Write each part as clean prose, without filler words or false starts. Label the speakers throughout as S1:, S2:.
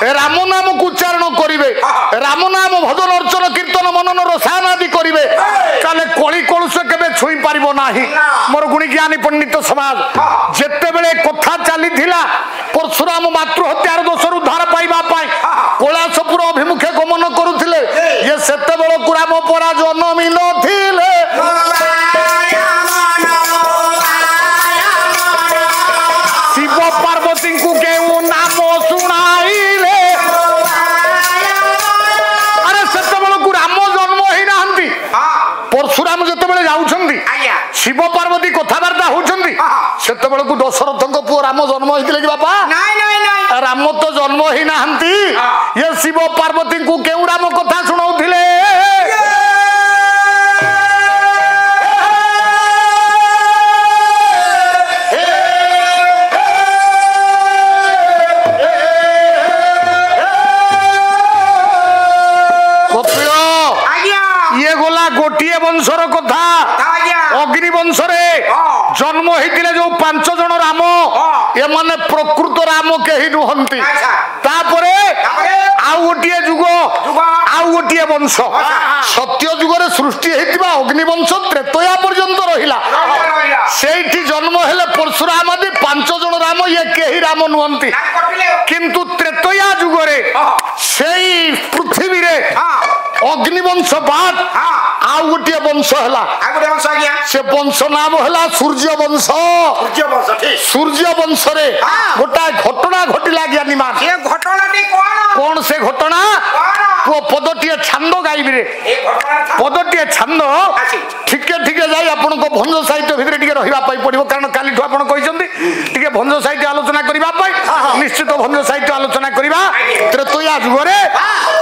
S1: राम नाम को उच्चारण करिवे राम नाम भजन अर्चन कीर्तन मनन रसायन आदि करिवे ताले कली कलुष केबे छुई पारिबो नाही मोर गुणी ज्ञानी पंडित समाज जेते बेले कथा चली थिला परशुराम मातृहत्यार दोषर उद्धार पाइबा पाई कैलाशपुर अभिमुखे गमन करुथिले ये सेते बेले कुराम परा जन्मी नथिले शिव पार्वती को केउ नाम सुनाइले अरे सेते बेले को राम जन्म ही नाहंती परशुराम जेते बेले जाउछंती शिव पार्वती कथाबार्ता होउछंती सेते बेले को दशरथ को पुओ राम जन्म होइतिले कि बापा
S2: नहीं नहीं नहीं
S1: राम तो जन्म ही नाहंती ये शिव पार्वती को केउ राम कथा सुनाउथिले गोटे वंशर कथा अग्नि वंशरे जन्म होते जो 5 जन राम ये माने प्रकृत राम कहीं नुहंती आउ गोटे जुग आउ गोटे वंश सत्य जुगरे सृष्टि होता अग्नि वंश त्रेतया पर्यंत रहिला सेठी जन्म हेले परशुराम आदि 5 जन राम ये कहीं राम नुहंती किंतु त्रेतया जुगरे सेई पृथ्वी रे अग्निवंश बाद आउ गोटे वंश है से वंश नाम है सूर्य वंश सूर्य वंश रे गोटा घटना घटिला ज्ञानी मान कौन से घटना पदटीए छंद गाइबी रे पदटीए छंद ठीके ठीके जाई आपन को भंज साहित्य भितर ठीके रहिबा पई पड़िबो कारण काली ठो आपन कहिसंती ठीके भंज साहित्य आलोचना करिबा पई निश्चित भंज साहित्य आलोचना करिबा त्रेतया जुगरे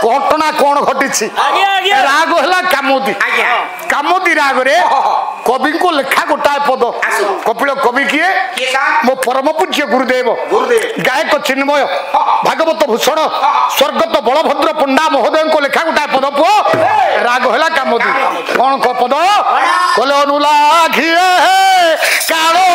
S1: घटना कोन घटिछि राग हला कामोदी कामोदी राग रे कवि को लेखा गोटाए पद कपिल कवि किए मो परम पूज्य गुरुदेव गायक चिन्मय भागवत भूषण स्वर्गत बलभद्र पंडा महोदय को लेखा गोटाए पद पुओ राग हला कामोदी कौन को पद कले अनुलाघिए कालो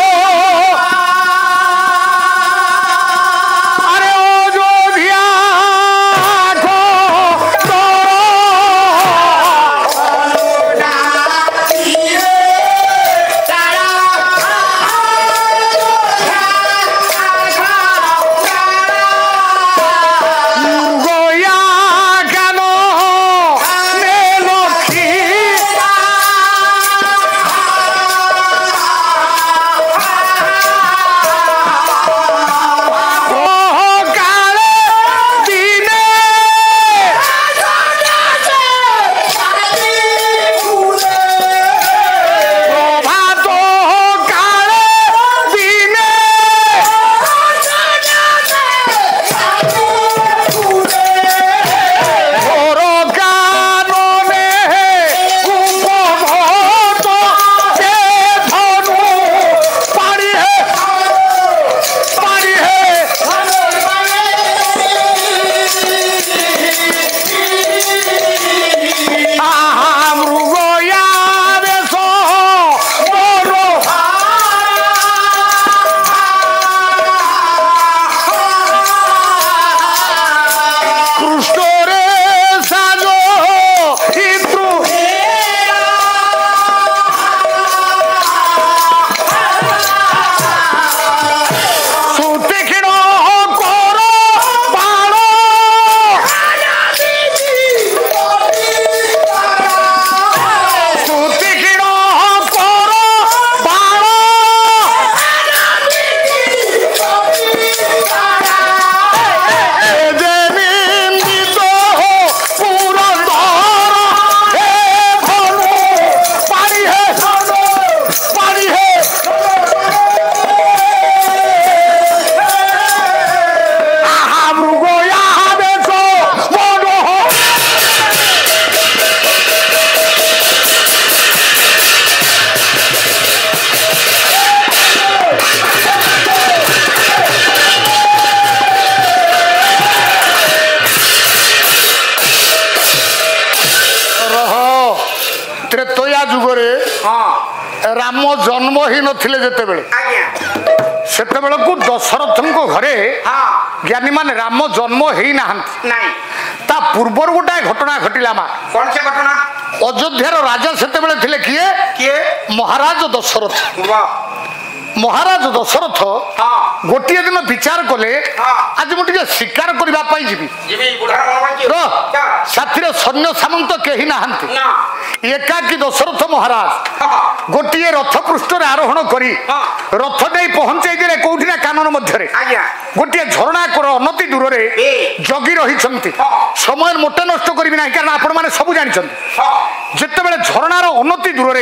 S1: राम जन्म ही नथिले जेते बेले सेते बेले को दशरथ को घरे ज्ञानी मान राम जन्म हेई नाहंती
S2: नहीं
S1: ता पूर्वर गोटाए घटना घटिला मा
S2: कौन से घटना
S1: अयोध्यार राजा सेते बेले थिले किए
S2: किए
S1: महाराज दशरथ
S2: वाह
S1: महाराज दशरथ
S2: हाँ
S1: गोटे दिन विचार कले
S2: हाँ।
S1: आज मुझे शिकार करने जीवी
S2: जीवी बुढ़ा वाला क्या
S1: साथी सैन्य सामंत कहीं नाहंती
S2: ना
S1: एकाकी दशरथ महाराज
S2: हाँ
S1: गोटे रथ पृष्ठ आरोहण करी
S2: हाँ।
S1: रथ नहीं पहुंचाई देले कोठी ना कानन मध्य
S2: आज्ञा
S1: गोटे झरणा कर अनति दूर
S2: ए।
S1: जगी रही
S2: हाँ।
S1: समय मोटे नष्ट करी ना कारण आपण मैंने सब जानते
S2: हाँ
S1: जितेबाला झरणार अनति दूर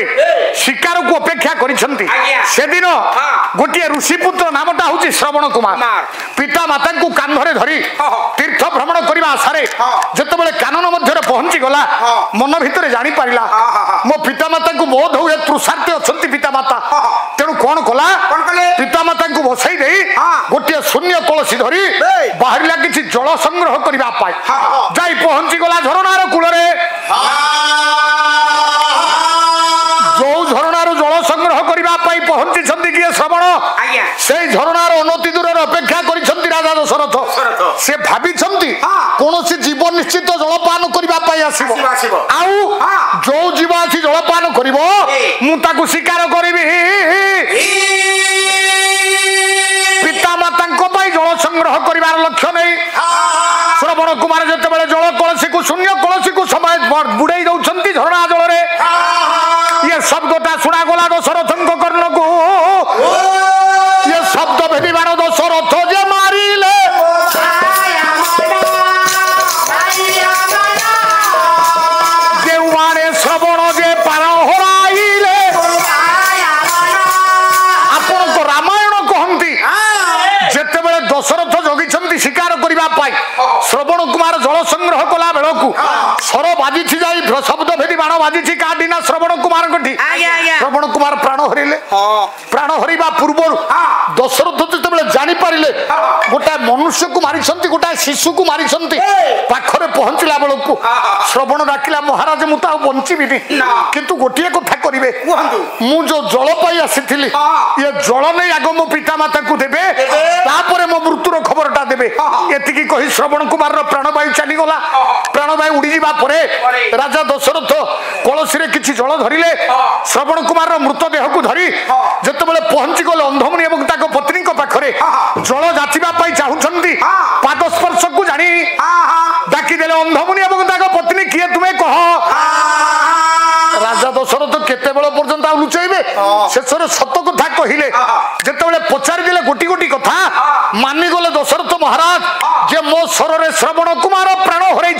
S1: शिकार को अपेक्षा करिसेंती
S2: आज्ञा।
S1: से दिन
S2: हाँ।
S1: गोटे ऋषिपुत्र नामटा हूँ श्रवण कुमार
S2: कुमार।
S1: पिता माता को कांधरे धरी
S2: हाँ।
S1: तीर्थ भ्रमण करने आशारे
S2: हाँ।
S1: जितेबाला कानन मध्य पहुंची गला
S2: हाँ।
S1: मन भितर जानी पारिला
S2: हाँ, हाँ, हाँ।
S1: मो पिता माता को बोध हुए तृषार्थ अच्छा पिता माता
S2: हाँ।
S1: तेणु कौन कला
S2: कौन कले?
S1: पिता माता को बसई दे
S2: हाँ।
S1: गोटे शून्य कलसी धरी
S2: ए।
S1: बाहर किसी जल संग्रह करने
S2: हाँ।
S1: जाई पहुंची गला झरणार कूल जो झरणार जल संग्रह करने पहुंची किए श्रवण
S2: आज्ञा।
S1: से झरणार अनति दूर अपेक्षा करिसेंती राजा दशरथ
S2: दशरथ।
S1: से भाविछंती
S2: हाँ।
S1: कौन सी जीव निश्चित जलपान करने आसीबो
S2: आसीबो।
S1: आउ
S2: हाँ।
S1: जो जीव आसी जलपान करिवो
S2: ए।
S1: मु ताकु शिकार करिवि पिता माता जल संग्रह कर लक्ष्य नहीं श्रवण कुमार जिते जल कलसी को शून्य कलसी को समय बुड़े दौरान झरणा जल ये शब्दटा शुणागला दशरथ कर्ण को ये शब्द भेदिबार दशरथ जे मारिले देवाने श्रवण जे पार हराइले आपण को रामायण कहती जिते दशरथ जगी शिकार करने श्रवण कुमार जल संग्रह कला बेलू सर बाजी जाई शब्द भेदी बाण बाजी काटी ना श्रवण कुमार श्रवण कुमार प्राण हरिले प्राण हरवा पूर्व दशरथ जो जानी पारे गोटाए मनुष्य को मारी गोटाए शिशु को मारी पाखरे पहुंचला बेलू श्रवण डाकिला महाराज मुझे बंचीबी किंतु गोटे कथा करेंगे मु जो जल पाई आसी ये जल नहीं आग मो पिता माता को देवे तापर मो मृत्युर खबरटा देवे एतिकी कही श्रवण कुमार प्राणवायु चलीगला प्राणवायु उड़ी जावा राजा दशरथ कलसी रे किछि जल धरिले श्रवण कुमार मृतदेह को धरी जिते पहुंची गले अंधमुनि एवं ताको पत्नी पाखरे जल जाचिबा पई चाहुछंती पाद स्पर्श को जानी डाकी देले अंधमुनि एवं ताको पत्नी किए तुमे कह राजा दशरथ केते बेल पर्यंत लुचेबे शेष सत कथा कहले जिते पचारि देले गोटी गोटी कथा मानि गले दशरथ महाराज जे मो शरण श्रवण कुमार प्राण हरई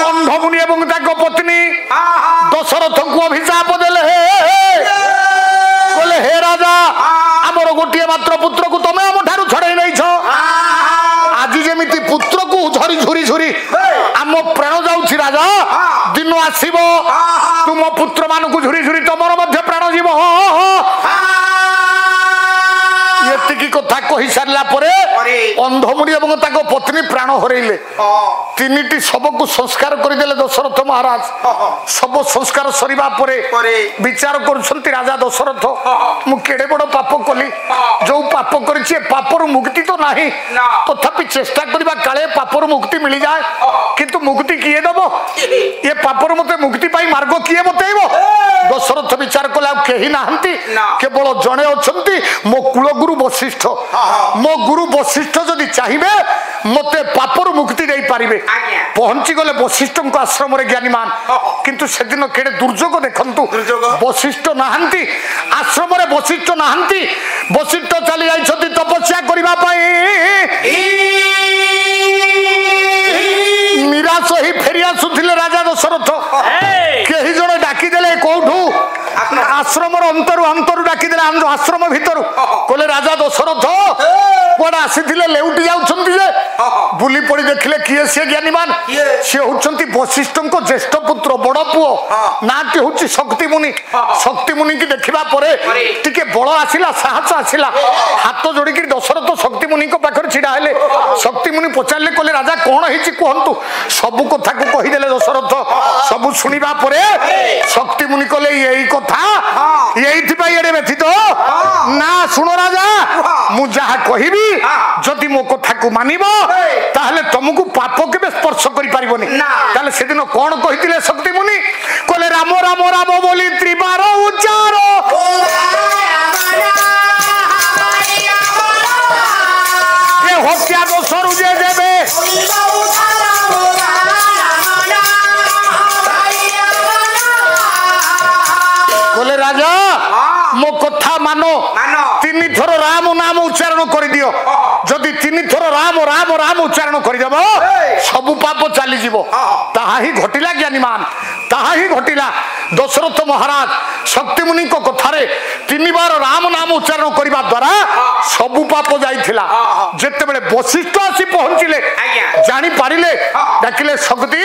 S1: अंधमुनि एवं ताको पत्नी दशरथ को अभिशाप देले बोले हे राजा आमर गोटे मात्र पुत्र को तमे आम ठारू छड़ाई नहीं आज जमी पुत्र को झरी झुरी झुरी आम प्राण जाऊँ राजा दिन आसब तुम पुत्र मान को झुरी झुरी तुमर मध्य प्राण जीव ये कथा कही सारा अंधमुनि एवं पत्नी प्राण हरइले तीन शव को संस्कार करदेले दशरथ महाराज सब संस्कार सरिबा विचार कर राजा दशरथ मु केड़े बड़ पाप कली जो पाप करी पापर मुक्ति तो नहीं तथापि चेष्टा करबा काले पापर मुक्ति मिल जाए किंतु मुक्ति किए दब ये पापर मते मुक्ति पाई मार्ग किए बतैबो दशरथ विचार कला केही नाहंती केवल जणे अछंती मो कुलगुरु वशिष्ठ मो गुरु वशिष्ठ जदि चाहिए मते पापर मुक्ति दे पारिबे पहुंची गले वशिष्ठ आश्रम रे ज्ञानीमान किंतु से दिन केड़े दुर्जोग देखंतु वशिष्ठ नाहंती आश्रम रे वशिष्ठ नाहंती वशिष्ठ चली जाइछथि तपस्या करिबा पई निराश ही फेरी आसुथिले राजा दशरथ केही जण डाकी देले कोठू आश्रम अंतरु अंतरु डाकी देले आश्रम भितर कहले राजा दशरथ कोड आसीथिले लेउटी जाउछंती जे बुली पड़ी देखिले किए से ज्ञानीमान से होछंती वशिष्ठ को ज्येष्ठ पुत्र बड़ पुओ नाटी होछि शक्ति मुनि की देखिबा परे टिके बळ आसिला साहस आसिला हाथ जोड़ी की दशरथ शक्ति मुनि को पाखर छिडा हेले शक्ति मुनि पचारले कहले राजा कोन हिची कहंतु सब कथा को कहि देले दशरथ सब सबु सुनिबा परे शक्ति मुनि कहले यही कथा यही एडे व्यथित ना सुनो राजा मु जहा कहिबी जदि मो कथा को मानिबो ताहले तुमको पाप केबे स्पर्श करि पारिबोनी ताहले सेदिन कोन कहितिले शक्ति मुनि कहले राम राम राम बोली त्रिबार उच्चार ये हत्या दोष रुजे देबे बोले राजा मो कथा मानो तीन थर राम नाम उच्चारण कर दियो जदि तीन थर राम राम राम उच्चारण कर देबो सब पाप चली जीवो ताहा ही घटिला ज्ञानीमान ताहा ही घटिला दशरथ महाराज शक्ति मुनि को कथारे तीन बार राम नाम उच्चारण करबा द्वारा सब पाप जाइथिला जेते बेले वशिष्ठ आसी पहुंचिले जानी पारिले डाकिले शक्ति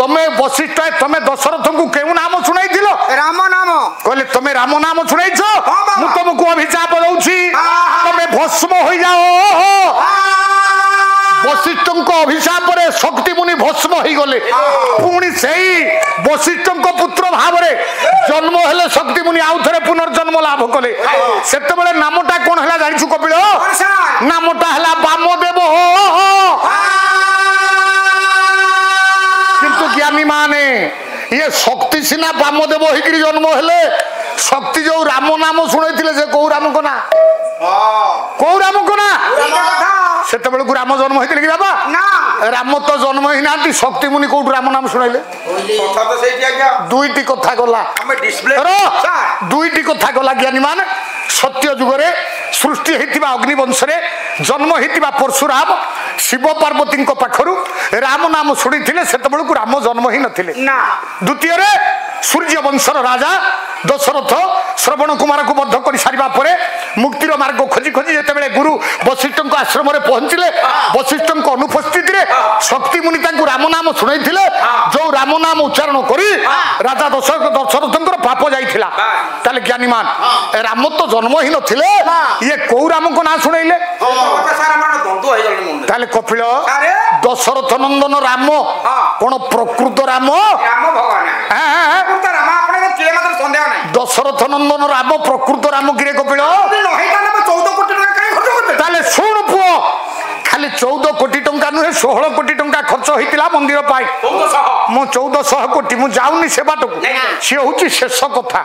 S1: तमे वशिष्ठ तमे दशरथ को केउ नाम सुनाइथिलो
S2: राम नाम
S1: कहले तमे राम नाम सुनाइछो मु तुमको अभिशाप दउछि तमे भस्म होई जाओ वशिष्ठ को अभिशाप रे शक्ति मुनि भस्म होई गले पुणी सेई वशिष्ठ को पुत्र भाव रे जन्म हेले शक्ति मुनि आउ थरे पुनर्जन्म लाभ कले सेते बेले नामटा कोन हला जानिछु कपिल नामटा हला वामदेव किंतु ज्ञानी माने ये शक्ति सिना वामदेव होइकरी जन्म हेले शक्ति जो राम नाम शुणुले से कौ राम को ना कौ राम को ना सेते बेले राम जन्म होइतिले कि बाबा राम तो जन्म ही ना शक्ति मुनि कोठु राम नाम शुणाइले दुईटी कथा गला दुईटी कथा गला ज्ञानी मान सत्य जुग रे सृष्टि हेतिबा अग्निवंश रे जन्म हेतिबा परशुराम शिव पार्वती पाखरु राम नाम शुणिथिले सेते बेले राम जन्म ही नथिले द्वितीय रे सूर्य वंशर राजा दशरथ श्रवण कुमार को बद्ध कर सारिबा परे मुक्तिर मार्ग खोजी खोजी जेतेबेले गुरु वशिष्ठ आश्रम रे पहुंचिले वशिष्ठ अनुपस्थित रे शक्ति मुनि तांको राम नाम शुणाइथिले जो राम नाम उच्चारण करी राजा दशरथंकर पाप जाइथिला ताले ज्ञानी मान राम तो जन्म ही नथिले ये को राम को ना शुणाइले ताले कपिल दशरथ नंदन राम कोन प्रकृत राम दशरथ नंदन राम प्रकृत राम गिरे कपिल ताले सुन पुओ खाली 14 कोटी टंका नुहे 16 कोटी टंका खर्च होइतिला मंदिर पाई मो 1400 कोटी मु जाउनी से बाटो से होची शेष कथा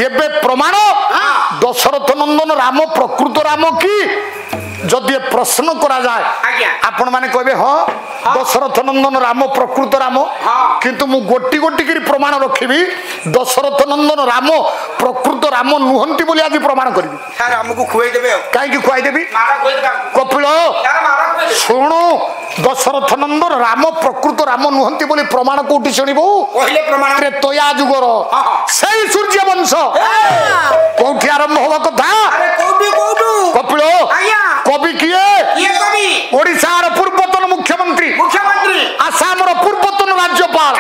S1: एबे प्रमाण दशरथ नंदन राम प्रकृत राम की जदि प्रश्न करा जाए आपण माने कहबे हां दशरथ नंदन राम प्रकृत राम किंतु मु गोटी गोटी करी प्रमाण रखिबी दशरथ नंदन राम प्रकृत राम नुहंती बोली आज प्रमाण करबी
S2: सर हमको खुआई देबे
S1: काई की खुआई देबी कपिल सुनो दशरथ नंदन राम प्रकृत राम नुहंती बोली प्रमाण कोठी सुनिबो
S2: पहिले प्रमाण
S1: रे तोया जुगर सही सूर्य वंश कोठी आरंभ होवा कथा
S2: अरे कोठी
S1: कपिल कवि किए ओडिशार पूर्वतन मुख्यमंत्री आसाम पूर्वतन राज्यपाल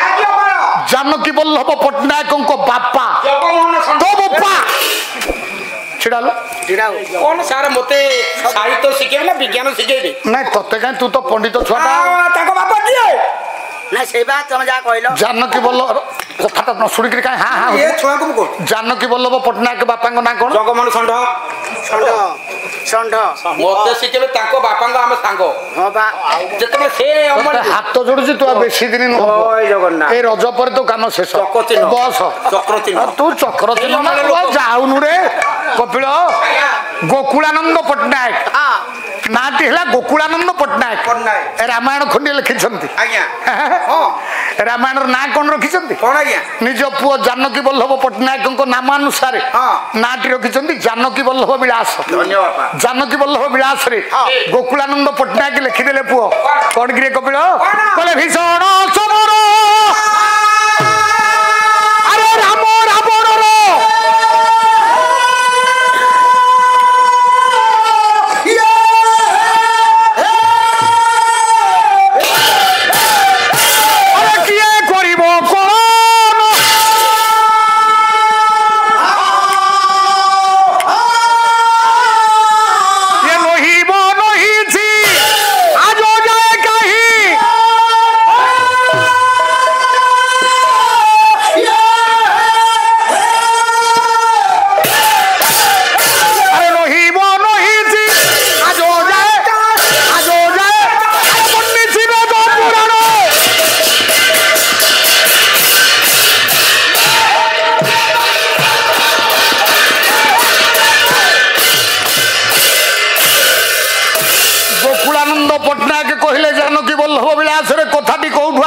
S1: जानकी वल्लभ पट्टनायक बापा तो बापा छिड़ालो
S2: कौन सार मते साहित्य शिखे ना विज्ञान शिखेबे
S1: नहीं तते काई तू तो पंडित छुआटा
S2: ताको बापा किए ना से बात तुम जा कहलो
S1: जानकी वल्लभ कथाटा न सुनी करी काई हां हां
S2: ये छुआ को को
S1: जानकी वल्लभ पट्टनायक बापा को ना कोन
S2: जगमोहन षंढ मते शिखेबे ताको बापा को हम सांगो हां बा जतबे से अमर
S1: हाथ जोड़ुची तू बेसी दिन न
S2: ओय जगन्नाथ
S1: ए रज पर तो काम शेष बस
S2: चक्रचिन्ह
S1: तू चक्रचिन्ह ना जाउनु रे कपिल गोकुलानंद पट्टनायक नाटी हला गोकुलानंद पट्टनायक रामायण खंडी लिखिछंती रामायण ना कौन रखिछंती निज पुओ जानकी वल्लभ पट्टनायक नामानुसार नाटी रखिछंती जानकी वल्लभ विलास जानकी वल्लभ विलास रे गोकुलानंद पट्टनायक लिखिदेले पुओ कौन गिरे कपिल बोले भीषण समर अरे राम रावण रो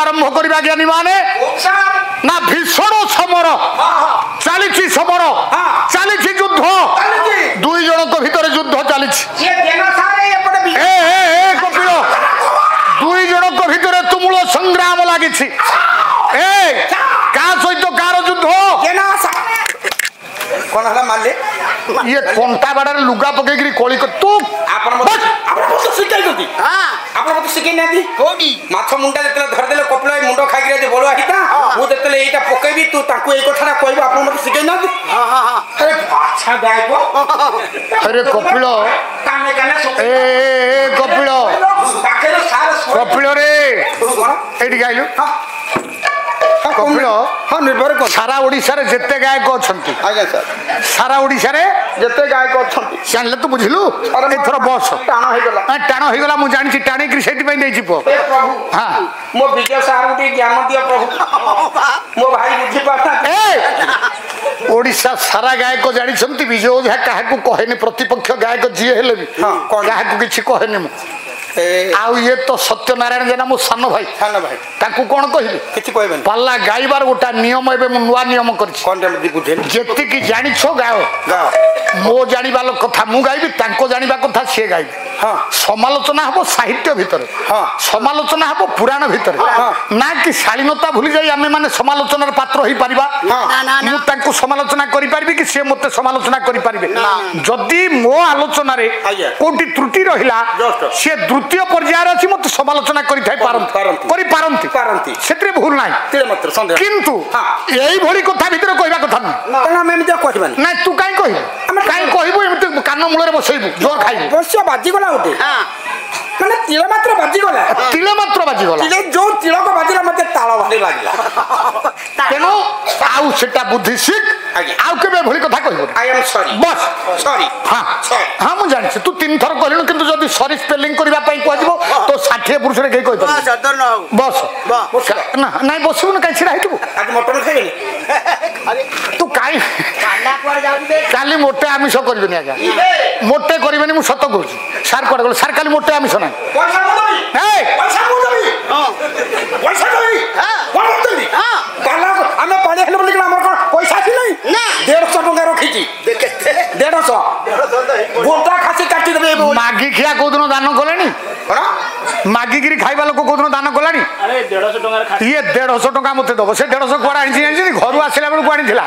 S1: ଆରମ୍ଭ କରିବା ଜ୍ଞାନୀ ମାନେ ନା ଭୀଷଣ ସମର ଚାଲିଛି ସମର ଚାଲିଛି ଯୁଦ୍ଧ ଦୁଇ ଜଣଙ୍କ ଭିତରେ ଯୁଦ୍ଧ ଚାଲିଛି କପିଳ ଦୁଇ ଜଣଙ୍କ ଭିତରେ ତୁମୁଳ ସଂଗ୍ରାମ ଲାଗିଛି କାହା ସହିତ କାହାର ଯୁଦ୍ଧ
S2: କଣ ହେଲା ମାରିଲେ
S1: ଇଏ କଣ୍ଟା ବାଡାରେ ଲୁଗା ପକେଇକିରି କଳି ତୁ
S2: ଆପଣ ମତେ ଶିଖାଇଛନ୍ତି ଆପଣ ମତେ ଶିଖେଇ ନାହାନ୍ତି କୋଉଠି ମାଛ ମୁଣ୍ଡା ଯେତେବେଳେ ଧରିଦେଲେ କପିଳ ମୁଣ୍ଡ ଖାଇକିରି ଯେ ବଳୁଆ ହିତା ମୁଁ ଯେତେବେଳେ ଏଇଟା ପକେଇବି ତୁ ତାଙ୍କୁ ଏଇ କଥାଟା କହିବୁ ଆପଣ ମତେ ଶିଖେଇ ନାହାନ୍ତି ଆଚ୍ଛା ଗାଇବ
S1: ଆରେ କପିଳ ଏ କପିଳ କପିଳ ରେ ଏଇଠି ଗାଇଲୁ କପିଳ
S2: ନିର୍ଭର
S1: ସାରା ଓଡିଶାରେ ଯେତେ ଗାୟକ ଅଛନ୍ତି
S2: ଆଜ୍ଞା ସାର୍
S1: ସାରା ଓଡିଶାରେ
S2: ଯେତେ ଗାୟକ ଅଛନ୍ତି
S1: ଜାଣିଲେ ତୁ ବୁଝିଲୁ ଏଥର ବସ
S2: ଟାଣ ହେଇଗଲା
S1: ଟାଣ ହେଇଗଲା ମୁଁ ଜାଣିଛି ଟାଣିକିରି ସେଇଥିପାଇଁ ଦେଇଛି ପୁଅ
S2: ପ୍ରଭୁ ମୋ ବିଜୟ ସାର୍ ଟିକେ ଜ୍ଞାନ ଦିଅ ପ୍ରଭୁ ମୋ ଭାଇ ବୁଝି ପାରୁନାହାନ୍ତି
S1: ଓଡିଶା ସାରା ଗାୟକ ଜାଣିଛନ୍ତି ବିଜୟ ଓଝା କାହାକୁ କହେନି ପ୍ରତିପକ୍ଷ ଗାୟକ ଯିଏ ହେଲେ ବି କାହାକୁ କିଛି କହେନି ମୁଁ ଆଉ ଇଏ ତ ସତ୍ୟନାରାୟଣ ଜେନା ମୋ ସାନ ଭାଇ ତାକୁ କଣ କହିବି
S2: କିଛି କହିବେନି
S1: ପାଲା ଗାଇବାର ଗୋଟା ନିୟମ ଏବେ ମୁଁ ନୂଆ ନିୟମ କରିଛି ଯେତିକି ଜାଣିଛ ଗାଅ ମୋ ଜାଣିବା କଥା ମୁଁ ଗାଇବି ତାଙ୍କ ଜାଣିବା କଥା ସିଏ ଗାଇବେ ସମାଲୋଚନା ହବ ସାହିତ୍ୟ ଭିତରେ ସମାଲୋଚନା ହବ ପୁରାଣ ଭିତରେ ନା କି ଶାଳୀନତା ଭୁଲି ଯାଇ ଆମେ ମାନେ ସମାଲୋଚନାର ପାତ୍ର ହେଇପାରିବା ମୁଁ ତାଙ୍କୁ ସମାଲୋଚନା କରିପାରିବି କି ସିଏ ମତେ ସମାଲୋଚନା କରିପାରିବେ ଯଦି ମୋ ଆଲୋଚନାରେ କୋଉଠି ତ୍ରୁଟି ରହିଲା ସିଏ ଦ୍ୱିତୀୟ ପର୍ଯ୍ୟାୟରେ ଅଛି ମତେ ସମାଲୋଚନା କରିପାରନ୍ତି ସେଥିରେ ଭୁଲ ନାହିଁ କିନ୍ତୁ ଏଇଭଳି କଥା ଭିତରେ କହିବା କଥା ନୁହେଁ ନାଇଁ ତୁ କାହିଁ କହିବୁ କାହିଁ କହିବୁ ଏମିତି କାନ ମୂଳରେ ବସେଇବୁ ଜୋର ଖାଇବୁ
S2: ବାଜିଗଲା ଗୋଟେ ମାନେ ତିଳ ମାତ୍ର ବାଜିଗଲା ଯୋଉ ତିଳକ ବାଜିଲା ମତେ ତାଳ ଭାରି ଲାଗିଲା
S1: ତେଣୁ ଆଉ ସେଟା ବୁଦ୍ଧି ଶିଖ ଆଉ କେବେ ଏଭଳି କଥା କହିବୁ ହଁ ମୁଁ ଜାଣିଛି ତୁ 3 ଥର କହିଲୁ କିନ୍ତୁ ଯଦି ସରି ସ୍ପେଲିଂ କରିବା ପାଇଁ କୁହାଯିବ ତ 60 ପୁରୁଷରେ କେହି କହିପାରିବେ ବସ ନାଇଁ ବସିବୁନି କାହିଁ ଛିଡା ହେଇଥିବୁ
S2: ମଟନ ଖାଇବେନି
S1: ତୁ କାହିଁ କାଲି ମୋଟେ ଆମିଷ କରିବେନି ଆଜ୍ଞା ମୋଟେ କରିବେନି ମୁଁ ସତ କହୁଛି ସାର୍ କୁଆଡେ ଗଲେ ସାର୍ କାଲି ମୋଟେ ଆମିଷ ନାହିଁ
S2: ଆମେ ପାଣି ହେଲେ ବୋଲି ଆମର କଣ ପଇସା ଅଛି ନାହିଁ 150 ଟଙ୍କା ରଖିଛି 150 ଗୋଟା ଖାସି କାଟିଦେବେ
S1: ମାଗି ଖିଆ କୋଉଦିନ ଦାନ କଲେଣି ମାଗିକିରି ଖାଇବା ଲୋକ କୋଉଦିନ ଦାନ କଲାଣି ଇଏ 150 ଟଙ୍କା ମତେ ଦବ ସେ 150 କୁଆଡେ ଆଣିଛି ଜାଣିଛନ୍ତି ଘରୁ ଆସିଲା ବେଳକୁ ଆଣିଥିଲା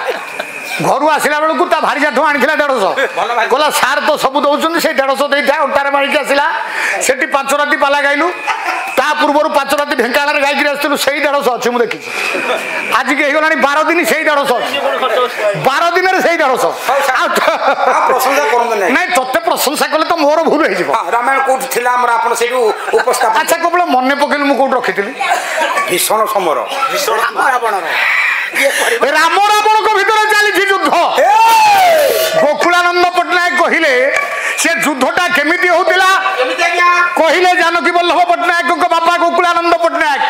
S1: ଘରୁ ଆସିଲା ବେଳକୁ ତା ଭାରିଜାଠୁ ଆଣିଥିଲା 150 କହିଲା ସାର୍ ତ ସବୁ ଦଉଛନ୍ତି ସେଇ 150 ଦେଇଥା ଅଣ୍ଟାରେ ମାରିକି ଆସିଲା ସେଠି 5 ରାତି ପାଲା ଗାଇଲୁ ତା ପୂର୍ବରୁ 5 ରାତି ଢେଙ୍କାନାଳରେ ଗାଇକିରି ଆସିଥିଲୁ ସେଇ 150 ଅଛି ମୁଁ ଦେଖିଛି ଆଜିକି ହେଇଗଲାଣି 12 ଦିନ ସେଇ 150 ଅଛି 12 ଦିନରେ ସେଇ 150 ନାଇଁ ତତେ ପ୍ରଶଂସା କଲେ ତ ମୋର ଭୁଲ ହେଇଯିବ
S2: ରାମାୟଣ କୋଉଠି ଥିଲା ଆମର ଆପଣ ସେଇଠୁ ଉପସ୍ଥାପନ
S1: ଆଚ୍ଛା କେବଳ ମନେ ପକେଇଲୁ ମୁଁ କୋଉଠି ରଖିଥିଲି
S2: ଭୀଷଣ ସମର
S1: ରାମ ରାବଣଙ୍କ ଭିତରେ ଚାଲିଛି ଯୁଦ୍ଧ ଗୋକୁଳାନନ୍ଦ ପଟ୍ଟନାୟକ କହିଲେ ସେ ଯୁଦ୍ଧଟା କେମିତି ହଉଥିଲା କହିଲେ ଜାନକୀ ବଲ୍ଲଭ ପଟ୍ଟନାୟକଙ୍କ ବାପା ଗୋକୁଳାନନ୍ଦ ପଟ୍ଟନାୟକ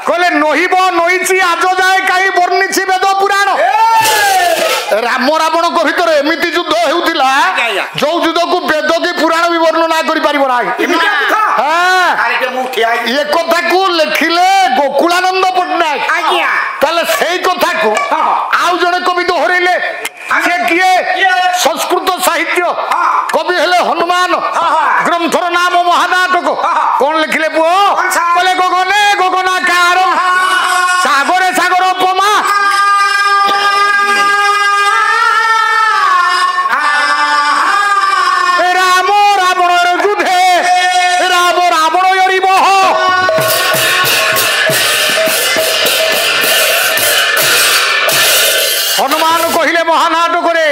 S1: କହିଲେ ନହିବ ନଇଛି ଆଜ ଯାଏ କାହିଁ ବର୍ଣ୍ଣିଛି ବେଦ ପୁରାଣ ରାମ ରାବଣଙ୍କ ଭିତରେ ଏମିତି ଯୁଦ୍ଧ ହେଉଥିଲା ଯୋଉ ଯୁଦ୍ଧକୁ ବେଦ କି ପୁରାଣ ବି ବର୍ଣ୍ଣନା କରିପାରିବ ନାହିଁ ଏ କଥାକୁ ଲେଖିଲେ ଗୋକୁଳାନନ୍ଦ ପଟ୍ଟନାୟକ ତାହେଲେ ସେଇ କଥାକୁ ଆଉ ଜଣେ କବି ଦୋହରେଇଲେ ସେ କିଏ ସଂସ୍କୃତ ସାହିତ୍ୟ କବି ହେଲେ ହନୁମାନ ଗ୍ରନ୍ଥର ନାମ ମହାନାଟକ କଣ ଲେଖିଲେ ପୁଅ କହିଲେ ଗଗନେ ଗଗନାକାର ସାଗରେ ସାଗର ଉପମା ରାମ ରାବଣର ଯୁଦ୍ଧେ ରାମ ରାବଣ ଏରିବ ହନୁମାନ କହିଲେ ମହାନାଟକରେ